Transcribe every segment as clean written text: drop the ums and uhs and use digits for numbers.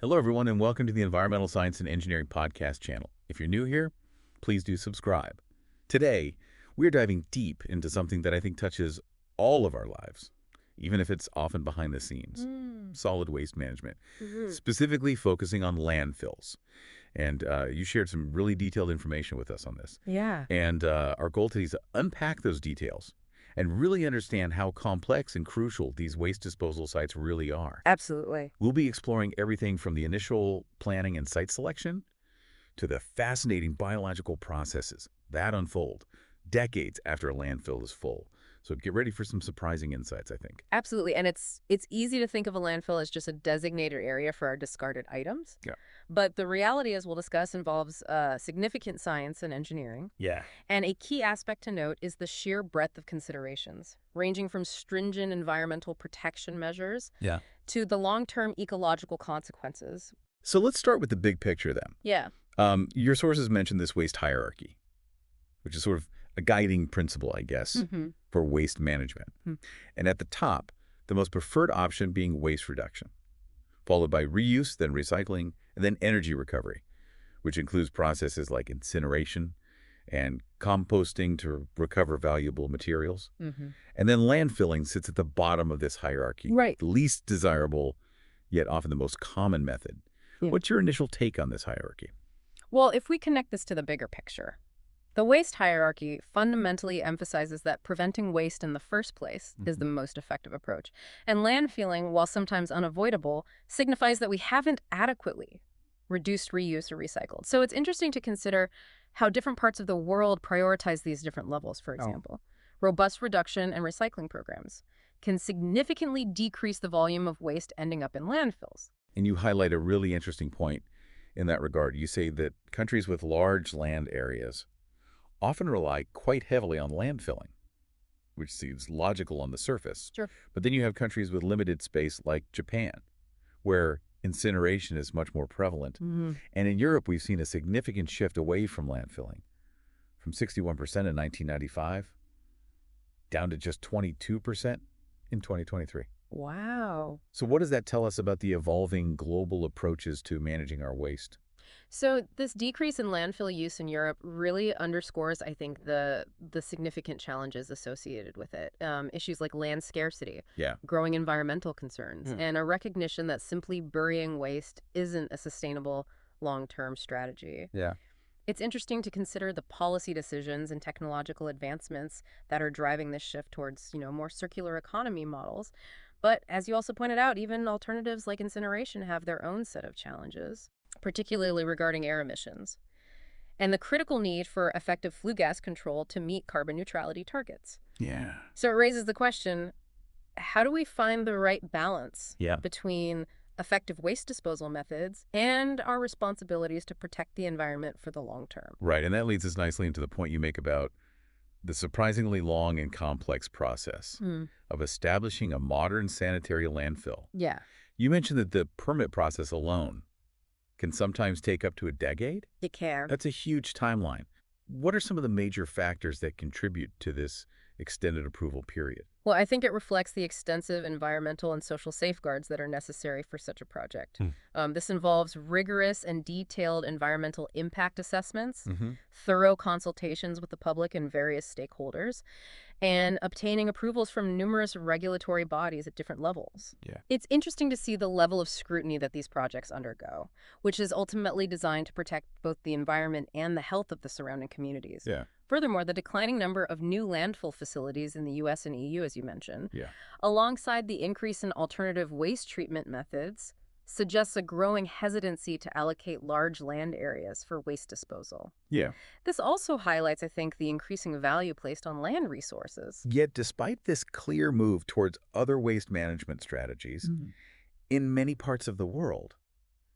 Hello, everyone, and welcome to the Environmental Science and Engineering Podcast channel. If you're new here, please do subscribe. Today, we're diving deep into something that I think touches all of our lives, even if it's often behind the scenes, solid waste management, specifically focusing on landfills. And you shared some really detailed information with us on this. Yeah, And our goal today is to unpack those details and really understand how complex and crucial these waste disposal sites really are. absolutely. We'll be exploring everything from the initial planning and site selection to the fascinating biological processes that unfold decades after a landfill is full. So get ready for some surprising insights, I think. Absolutely. And it's easy to think of a landfill as just a designated area for our discarded items. Yeah. But the reality, as we'll discuss, involves significant science and engineering. Yeah. And a key aspect to note is the sheer breadth of considerations, ranging from stringent environmental protection measures Yeah. to the long-term ecological consequences. So let's start with the big picture then. Yeah. Your sources mentioned this waste hierarchy, which is sort of a guiding principle, I guess, for waste management. And at the top, the most preferred option being waste reduction, followed by reuse, then recycling, and then energy recovery, which includes processes like incineration and composting to recover valuable materials. And then landfilling sits at the bottom of this hierarchy, Right. the least desirable, yet often the most common method. Yeah. What's your initial take on this hierarchy? Well, if we connect this to the bigger picture, the waste hierarchy fundamentally emphasizes that preventing waste in the first place is the most effective approach. And landfilling, while sometimes unavoidable, signifies that we haven't adequately reduced, reused, or recycled. So it's interesting to consider how different parts of the world prioritize these different levels, for example. Robust reduction and recycling programs can significantly decrease the volume of waste ending up in landfills. And you highlight a really interesting point in that regard. You say that countries with large land areas often rely quite heavily on landfilling, which seems logical on the surface. Sure. But then you have countries with limited space like Japan, where incineration is much more prevalent. And in Europe, we've seen a significant shift away from landfilling, from 61% in 1995 down to just 22% in 2023. Wow. So what does that tell us about the evolving global approaches to managing our waste? So this decrease in landfill use in Europe really underscores, I think, the significant challenges associated with it. Issues like land scarcity, Yeah. growing environmental concerns, and a recognition that simply burying waste isn't a sustainable long-term strategy. Yeah. It's interesting to consider the policy decisions and technological advancements that are driving this shift towards, more circular economy models. But as you also pointed out, even alternatives like incineration have their own set of challenges, particularly regarding air emissions, and the critical need for effective flue gas control to meet carbon neutrality targets. Yeah. So it raises the question, how do we find the right balance Yeah. between effective waste disposal methods and our responsibilities to protect the environment for the long term? Right, and that leads us nicely into the point you make about the surprisingly long and complex process of establishing a modern sanitary landfill. Yeah, You mentioned that the permit process alone can sometimes take up to a decade. you can. That's a huge timeline. What are some of the major factors that contribute to this extended approval period? Well, I think it reflects the extensive environmental and social safeguards that are necessary for such a project. This involves rigorous and detailed environmental impact assessments, thorough consultations with the public and various stakeholders, and obtaining approvals from numerous regulatory bodies at different levels. Yeah. It's interesting to see the level of scrutiny that these projects undergo, which is ultimately designed to protect both the environment and the health of the surrounding communities. Yeah. Furthermore, the declining number of new landfill facilities in the U.S. and EU, as you mentioned, Yeah. alongside the increase in alternative waste treatment methods, suggests a growing hesitancy to allocate large land areas for waste disposal. Yeah. This also highlights, I think, the increasing value placed on land resources. Yet, despite this clear move towards other waste management strategies, in many parts of the world,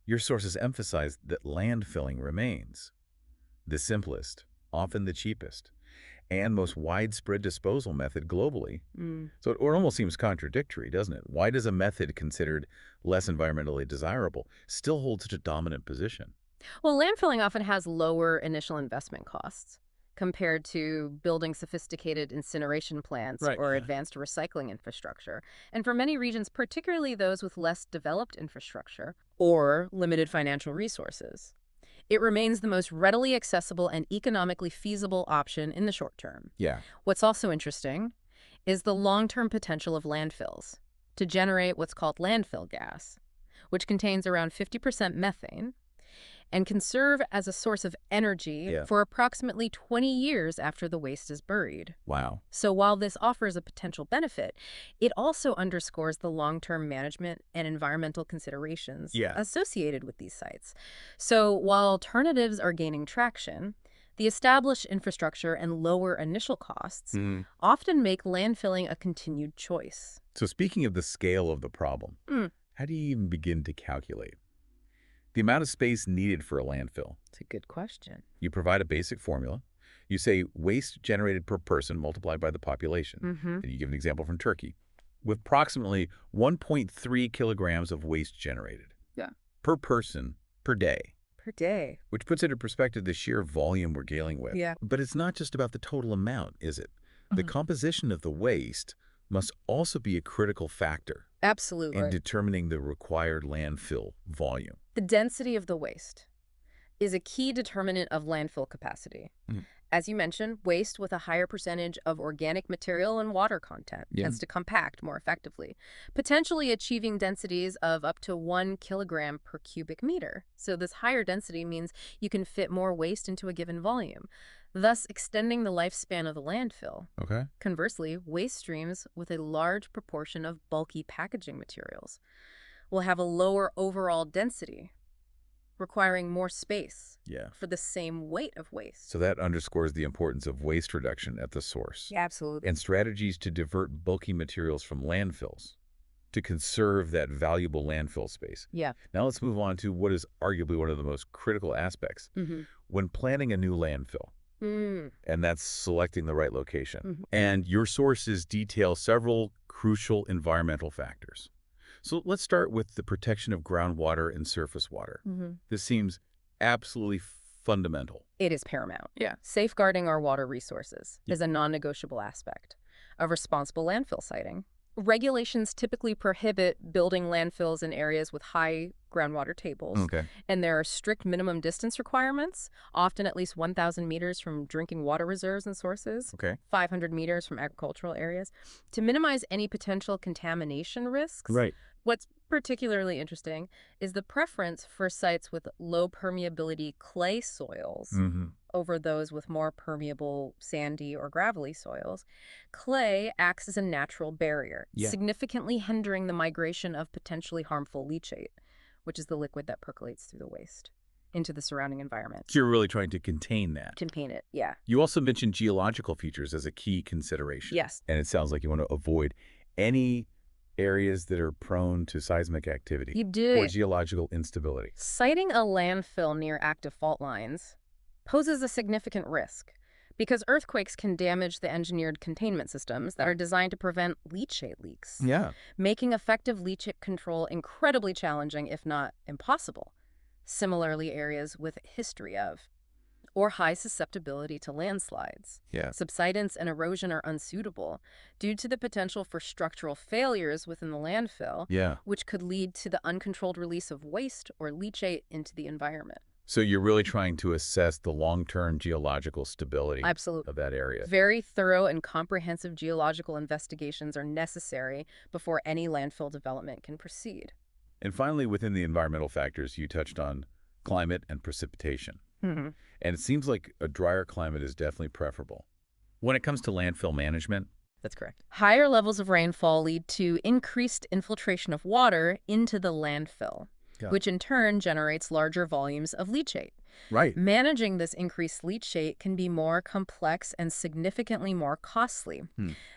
your sources emphasize that landfilling remains the simplest, often the cheapest, and most widespread disposal method globally. So it almost seems contradictory, doesn't it? Why does a method considered less environmentally desirable still hold such a dominant position? Well, landfilling often has lower initial investment costs compared to building sophisticated incineration plants Right. or advanced recycling infrastructure. And for many regions, particularly those with less developed infrastructure or limited financial resources. It remains the most readily accessible and economically feasible option in the short term. Yeah. What's also interesting is the long-term potential of landfills to generate what's called landfill gas, which contains around 50% methane and can serve as a source of energy for approximately 20 years after the waste is buried. Wow. So while this offers a potential benefit, it also underscores the long-term management and environmental considerations associated with these sites. So while alternatives are gaining traction, the established infrastructure and lower initial costs often make landfilling a continued choice. So speaking of the scale of the problem, how do you even begin to calculate the amount of space needed for a landfill? It's a good question. You provide a basic formula. You say waste generated per person multiplied by the population. And you give an example from Turkey, with approximately 1.3 kilograms of waste generated per person per day. Per day. Which puts into perspective the sheer volume we're dealing with. Yeah. But it's not just about the total amount, is it? The composition of the waste must also be a critical factor. Absolutely. In determining the required landfill volume. The density of the waste is a key determinant of landfill capacity. As you mentioned, waste with a higher percentage of organic material and water content tends to compact more effectively, potentially achieving densities of up to 1 kilogram per cubic meter. So this higher density means you can fit more waste into a given volume, thus extending the lifespan of the landfill. Okay. Conversely, waste streams with a large proportion of bulky packaging materials will have a lower overall density, requiring more space for the same weight of waste. So that underscores the importance of waste reduction at the source. Yeah, absolutely. And strategies to divert bulky materials from landfills to conserve that valuable landfill space. Yeah. Now let's move on to what is arguably one of the most critical aspects when planning a new landfill. And that's selecting the right location. And your sources detail several crucial environmental factors. So let's start with the protection of groundwater and surface water. This seems absolutely fundamental. It is paramount. Yeah. Safeguarding our water resources is a non-negotiable aspect of responsible landfill siting. Regulations typically prohibit building landfills in areas with high groundwater tables. And there are strict minimum distance requirements, often at least 1,000 meters from drinking water reserves and sources, 500 meters from agricultural areas, to minimize any potential contamination risks. What's particularly interesting is the preference for sites with low permeability clay soils over those with more permeable sandy or gravelly soils. Clay acts as a natural barrier, significantly hindering the migration of potentially harmful leachate, which is the liquid that percolates through the waste into the surrounding environment. So you're really trying to contain that. Contain it, yeah. You also mentioned geological features as a key consideration. Yes. And it sounds like you want to avoid any areas that are prone to seismic activity. You do. Or geological instability. Siting a landfill near active fault lines poses a significant risk because earthquakes can damage the engineered containment systems that are designed to prevent leachate leaks. Making effective leachate control incredibly challenging, if not impossible. Similarly, areas with history of or high susceptibility to landslides. Subsidence and erosion are unsuitable due to the potential for structural failures within the landfill, which could lead to the uncontrolled release of waste or leachate into the environment. So you're really trying to assess the long-term geological stability of that area. Very thorough and comprehensive geological investigations are necessary before any landfill development can proceed. And finally, within the environmental factors, you touched on climate and precipitation. And it seems like a drier climate is definitely preferable. When it comes to landfill management, that's correct. Higher levels of rainfall lead to increased infiltration of water into the landfill, which in turn generates larger volumes of leachate. Managing this increased leachate can be more complex and significantly more costly.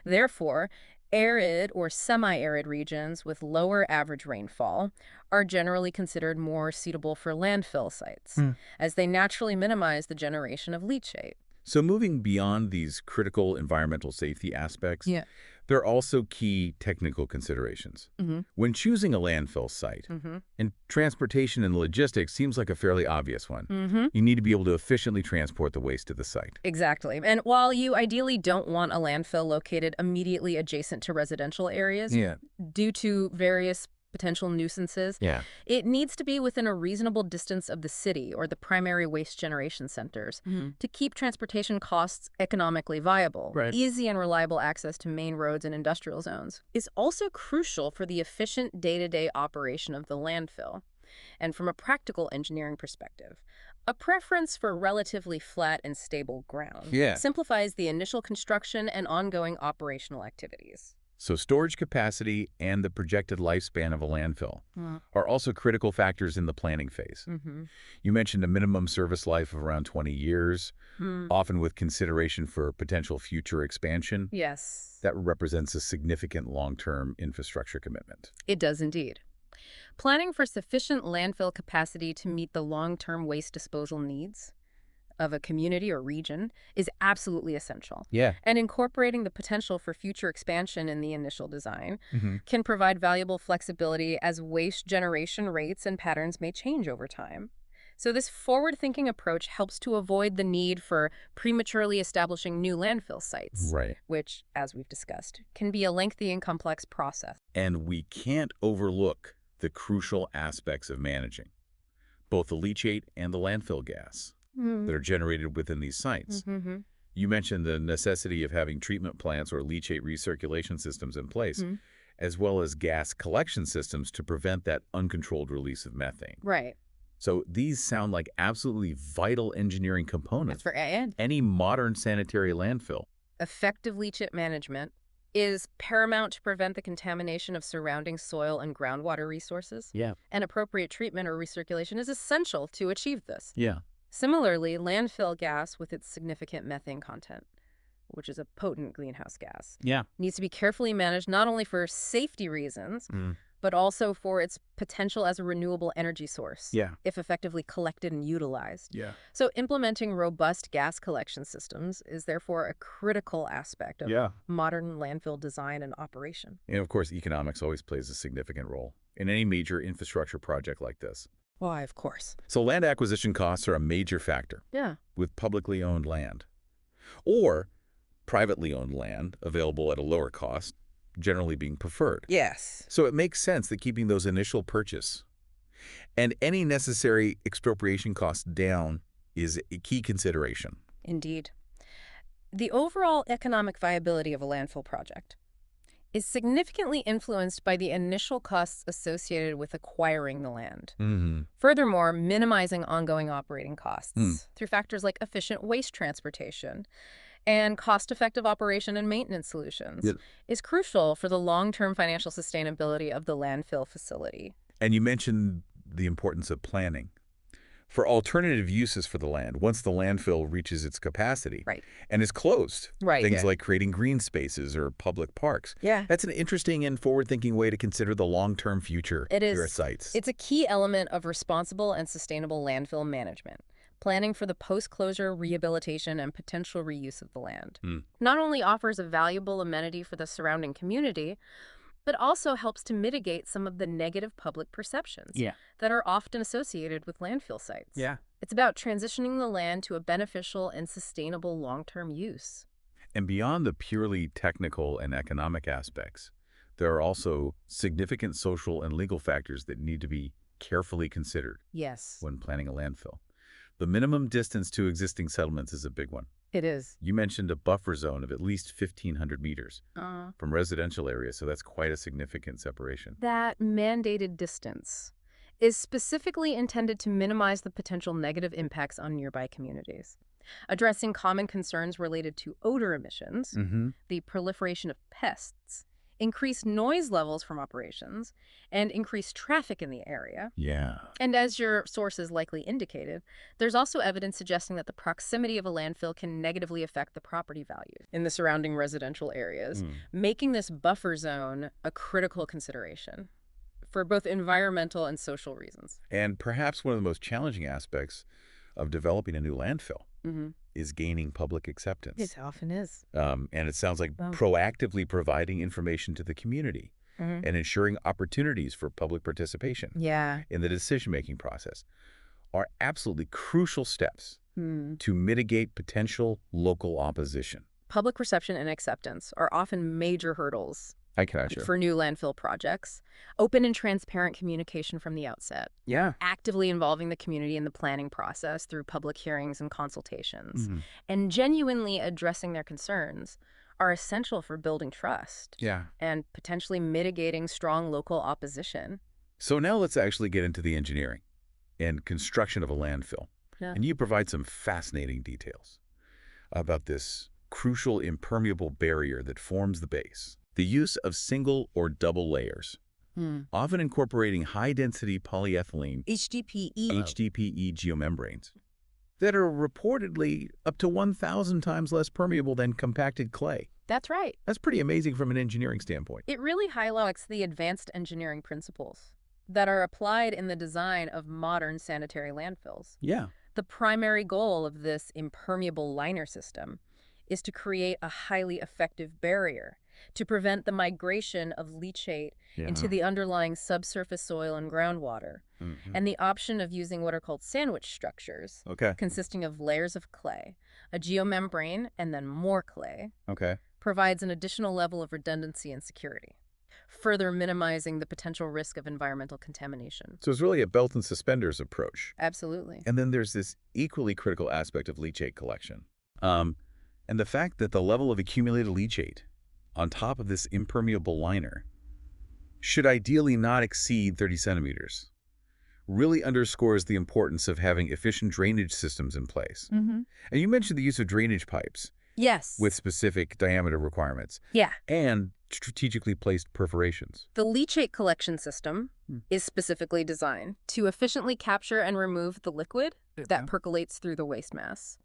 Therefore, arid or semi-arid regions with lower average rainfall are generally considered more suitable for landfill sites, as they naturally minimize the generation of leachate. So moving beyond these critical environmental safety aspects, there are also key technical considerations. When choosing a landfill site, and transportation and logistics seems like a fairly obvious one. You need to be able to efficiently transport the waste to the site. Exactly. And while you ideally don't want a landfill located immediately adjacent to residential areas, due to various potential nuisances. Yeah. It needs to be within a reasonable distance of the city or the primary waste generation centers to keep transportation costs economically viable. Right. Easy and reliable access to main roads and industrial zones is also crucial for the efficient day-to-day operation of the landfill. And from a practical engineering perspective, a preference for relatively flat and stable ground simplifies the initial construction and ongoing operational activities. So storage capacity and the projected lifespan of a landfill are also critical factors in the planning phase. You mentioned a minimum service life of around 20 years, often with consideration for potential future expansion. Yes. That represents a significant long-term infrastructure commitment. It does indeed. Planning for sufficient landfill capacity to meet the long-term waste disposal needs of a community or region is absolutely essential. Yeah. And incorporating the potential for future expansion in the initial design can provide valuable flexibility as waste generation rates and patterns may change over time. So this forward-thinking approach helps to avoid the need for prematurely establishing new landfill sites, which, as we've discussed, can be a lengthy and complex process. And we can't overlook the crucial aspects of managing both the leachate and the landfill gas that are generated within these sites. You mentioned the necessity of having treatment plants or leachate recirculation systems in place, as well as gas collection systems to prevent that uncontrolled release of methane. Right. So these sound like absolutely vital engineering components for any modern sanitary landfill. Effective leachate management is paramount to prevent the contamination of surrounding soil and groundwater resources. Yeah. And appropriate treatment or recirculation is essential to achieve this. Yeah. Similarly, landfill gas with its significant methane content, which is a potent greenhouse gas, needs to be carefully managed not only for safety reasons, but also for its potential as a renewable energy source, if effectively collected and utilized. So implementing robust gas collection systems is therefore a critical aspect of modern landfill design and operation. And of course, economics always plays a significant role in any major infrastructure project like this. Why, of course. So land acquisition costs are a major factor with publicly owned land or privately owned land available at a lower cost, generally being preferred. Yes. So it makes sense that keeping those initial purchase and any necessary expropriation costs down is a key consideration. Indeed. The overall economic viability of a landfill project is significantly influenced by the initial costs associated with acquiring the land. Furthermore, minimizing ongoing operating costs through factors like efficient waste transportation and cost-effective operation and maintenance solutions is crucial for the long-term financial sustainability of the landfill facility. And you mentioned the importance of planning for alternative uses for the land once the landfill reaches its capacity and is closed. Things like creating green spaces or public parks. That's an interesting and forward-thinking way to consider the long-term future of your sites. It's a key element of responsible and sustainable landfill management. Planning for the post-closure rehabilitation and potential reuse of the land not only offers a valuable amenity for the surrounding community, but also helps to mitigate some of the negative public perceptions that are often associated with landfill sites. It's about transitioning the land to a beneficial and sustainable long-term use. And beyond the purely technical and economic aspects, there are also significant social and legal factors that need to be carefully considered when planning a landfill. The minimum distance to existing settlements is a big one. It is. You mentioned a buffer zone of at least 1,500 meters from residential areas, so that's quite a significant separation. That mandated distance is specifically intended to minimize the potential negative impacts on nearby communities, addressing common concerns related to odor emissions, the proliferation of pests, increased noise levels from operations, and increased traffic in the area. And as your sources likely indicated, there's also evidence suggesting that the proximity of a landfill can negatively affect the property value in the surrounding residential areas, making this buffer zone a critical consideration for both environmental and social reasons. And perhaps one of the most challenging aspects of developing a new landfill is gaining public acceptance. It often is. And it sounds like proactively providing information to the community and ensuring opportunities for public participation in the decision-making process are absolutely crucial steps to mitigate potential local opposition. Public perception and acceptance are often major hurdles I cannot sure. for new landfill projects, open and transparent communication from the outset, Yeah. actively involving the community in the planning process through public hearings and consultations, Mm-hmm. and genuinely addressing their concerns are essential for building trust Yeah. and potentially mitigating strong local opposition. So now let's actually get into the engineering and construction of a landfill. Yeah. And you provide some fascinating details about this crucial impermeable barrier that forms the base. The use of single or double layers, often incorporating high-density polyethylene HDPE geomembranes that are reportedly up to 1,000 times less permeable than compacted clay. That's right. That's pretty amazing from an engineering standpoint. It really highlights the advanced engineering principles that are applied in the design of modern sanitary landfills. Yeah. The primary goal of this impermeable liner system is to create a highly effective barrier to prevent the migration of leachate into the underlying subsurface soil and groundwater, and the option of using what are called sandwich structures, consisting of layers of clay, a geomembrane, and then more clay, provides an additional level of redundancy and security, further minimizing the potential risk of environmental contamination. So it's really a belt and suspenders approach. Absolutely. And then there's this equally critical aspect of leachate collection. And the fact that the level of accumulated leachate on top of this impermeable liner should ideally not exceed 30 centimeters really underscores the importance of having efficient drainage systems in place. And you mentioned the use of drainage pipes. Yes. With specific diameter requirements. Yeah. And strategically placed perforations. The leachate collection system is specifically designed to efficiently capture and remove the liquid that percolates through the waste mass.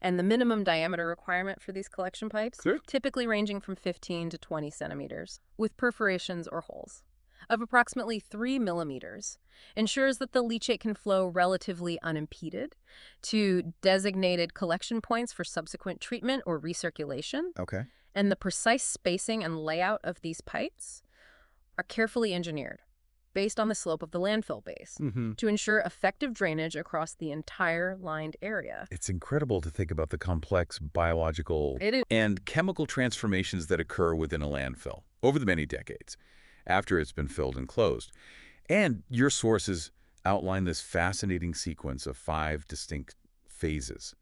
And the minimum diameter requirement for these collection pipes, typically ranging from 15 to 20 centimeters, with perforations or holes of approximately 3 millimeters, ensures that the leachate can flow relatively unimpeded to designated collection points for subsequent treatment or recirculation. And the precise spacing and layout of these pipes are carefully engineered based on the slope of the landfill base to ensure effective drainage across the entire lined area. It's incredible to think about the complex biological and chemical transformations that occur within a landfill over the many decades after it's been filled and closed. And your sources outline this fascinating sequence of 5 distinct phases.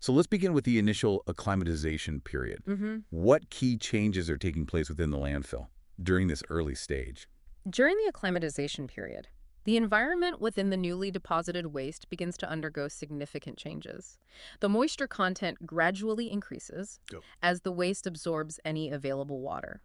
So let's begin with the initial acclimatization period. What key changes are taking place within the landfill during this early stage? During the acclimatization period, the environment within the newly deposited waste begins to undergo significant changes. The moisture content gradually increases as the waste absorbs any available water.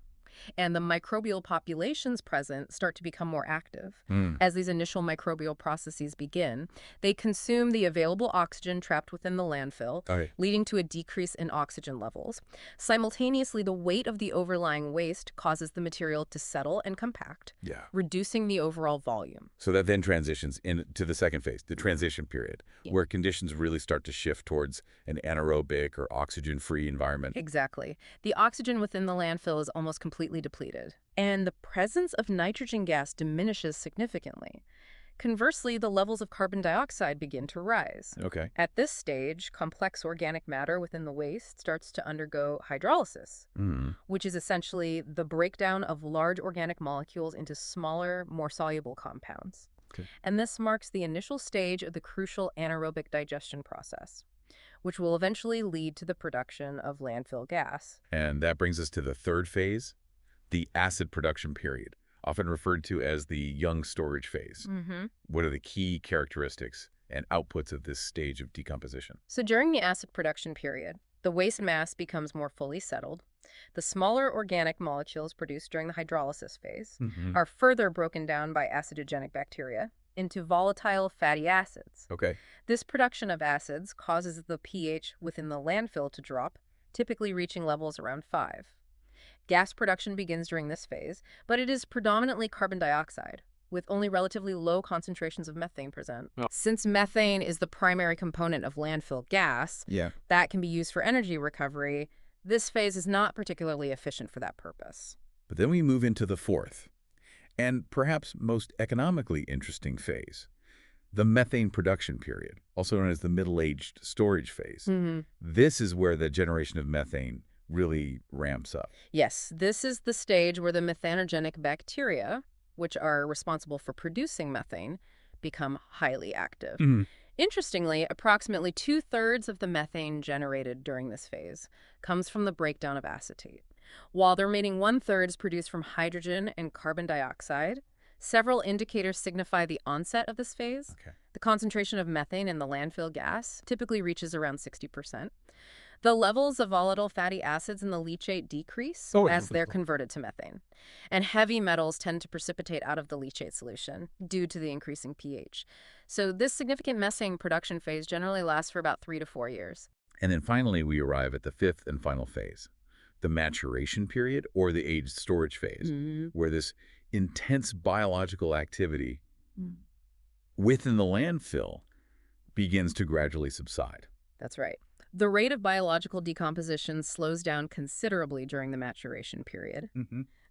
And the microbial populations present start to become more active. As these initial microbial processes begin, they consume the available oxygen trapped within the landfill, leading to a decrease in oxygen levels. Simultaneously, the weight of the overlying waste causes the material to settle and compact, reducing the overall volume. So that then transitions into the second phase, the transition period, where conditions really start to shift towards an anaerobic or oxygen-free environment. Exactly. The oxygen within the landfill is almost completely depleted, and the presence of nitrogen gas diminishes significantly. Conversely, the levels of carbon dioxide begin to rise. At this stage, complex organic matter within the waste starts to undergo hydrolysis, which is essentially the breakdown of large organic molecules into smaller, more soluble compounds. And this marks the initial stage of the crucial anaerobic digestion process, which will eventually lead to the production of landfill gas. And that brings us to the third phase, the acid production period, often referred to as the young storage phase. What are the key characteristics and outputs of this stage of decomposition? So during the acid production period, the waste mass becomes more fully settled. The smaller organic molecules produced during the hydrolysis phase are further broken down by acidogenic bacteria into volatile fatty acids. This production of acids causes the pH within the landfill to drop, typically reaching levels around 5. Gas production begins during this phase, but it is predominantly carbon dioxide, with only relatively low concentrations of methane present. Since methane is the primary component of landfill gas that can be used for energy recovery, this phase is not particularly efficient for that purpose. But then we move into the fourth, and perhaps most economically interesting phase, the methane production period, also known as the middle-aged storage phase. This is where the generation of methane really ramps up. Yes, this is the stage where the methanogenic bacteria, which are responsible for producing methane, become highly active. Mhm. Interestingly, approximately 2/3 of the methane generated during this phase comes from the breakdown of acetate, while the remaining 1/3 is produced from hydrogen and carbon dioxide. Several indicators signify the onset of this phase. Okay. The concentration of methane in the landfill gas typically reaches around 60%. The levels of volatile fatty acids in the leachate decrease Oh, as they're converted to methane. And heavy metals tend to precipitate out of the leachate solution due to the increasing pH. So this significant methane production phase generally lasts for about 3 to 4 years. And then finally, we arrive at the fifth and final phase, the maturation period or the aged storage phase, where this intense biological activity within the landfill begins to gradually subside. That's right. The rate of biological decomposition slows down considerably during the maturation period.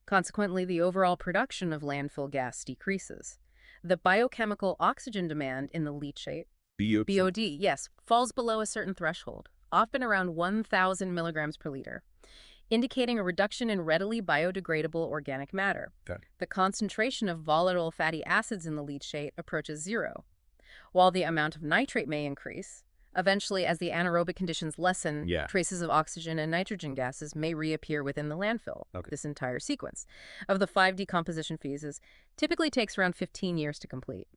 Consequently, the overall production of landfill gas decreases. The biochemical oxygen demand in the leachate, BOD, yes, falls below a certain threshold, often around 1,000 milligrams per liter, indicating a reduction in readily biodegradable organic matter. The concentration of volatile fatty acids in the leachate approaches zero. While the amount of nitrate may increase, eventually, as the anaerobic conditions lessen, traces of oxygen and nitrogen gases may reappear within the landfill. This entire sequence of the 5 decomposition phases typically takes around 15 years to complete,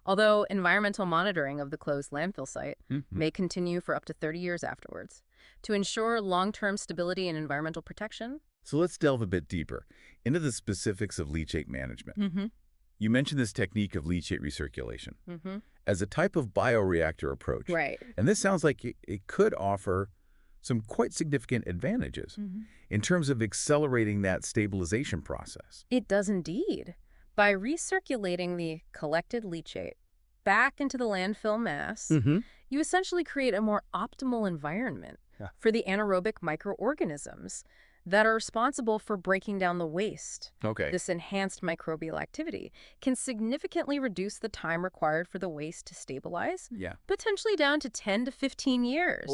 although environmental monitoring of the closed landfill site may continue for up to 30 years afterwards. To ensure long-term stability and environmental protection. So let's delve a bit deeper into the specifics of leachate management. You mentioned this technique of leachate recirculation as a type of bioreactor approach. Right. And this sounds like it could offer some quite significant advantages in terms of accelerating that stabilization process. It does indeed. By recirculating the collected leachate back into the landfill mass, you essentially create a more optimal environment for the anaerobic microorganisms that are responsible for breaking down the waste. This enhanced microbial activity can significantly reduce the time required for the waste to stabilize, potentially down to 10 to 15 years.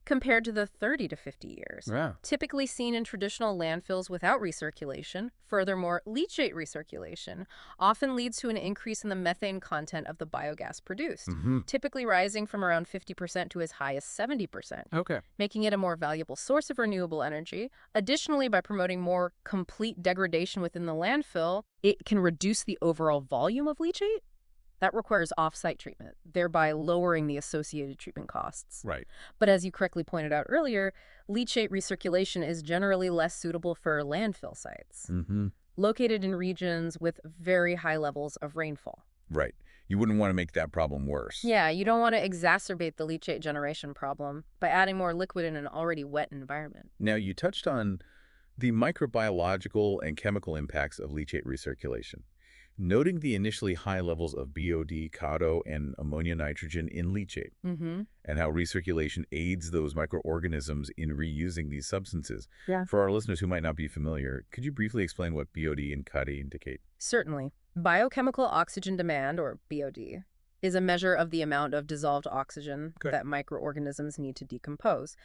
Compared to the 30 to 50 years typically seen in traditional landfills without recirculation. Furthermore, leachate recirculation often leads to an increase in the methane content of the biogas produced, typically rising from around 50% to as high as 70%, making it a more valuable source of renewable energy. Additionally, by promoting more complete degradation within the landfill, it can reduce the overall volume of leachate. That requires off-site treatment, thereby lowering the associated treatment costs. But as you correctly pointed out earlier, leachate recirculation is generally less suitable for landfill sites, located in regions with very high levels of rainfall. You wouldn't want to make that problem worse. Yeah, you don't want to exacerbate the leachate generation problem by adding more liquid in an already wet environment. Now, you touched on the microbiological and chemical impacts of leachate recirculation. Noting the initially high levels of BOD, CODO, and ammonia nitrogen in leachate, and how recirculation aids those microorganisms in reusing these substances. For our listeners who might not be familiar, could you briefly explain what BOD and CODO indicate? Certainly. Biochemical oxygen demand, or BOD, is a measure of the amount of dissolved oxygen that microorganisms need to decompose.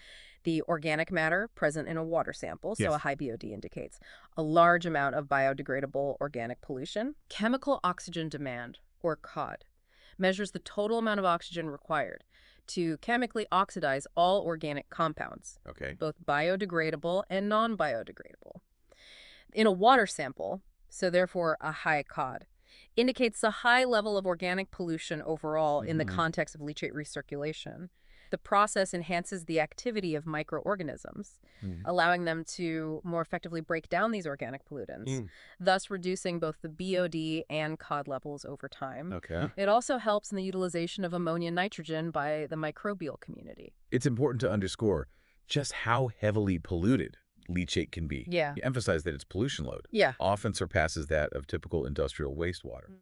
The organic matter present in a water sample, so a high BOD indicates a large amount of biodegradable organic pollution. Chemical oxygen demand, or COD, measures the total amount of oxygen required to chemically oxidize all organic compounds, both biodegradable and non-biodegradable. In a water sample, so therefore a high COD, indicates a high level of organic pollution overall in the context of leachate recirculation. The process enhances the activity of microorganisms, allowing them to more effectively break down these organic pollutants, thus reducing both the BOD and COD levels over time. It also helps in the utilization of ammonia and nitrogen by the microbial community. It's important to underscore just how heavily polluted leachate can be. You emphasize that its pollution load often surpasses that of typical industrial wastewater.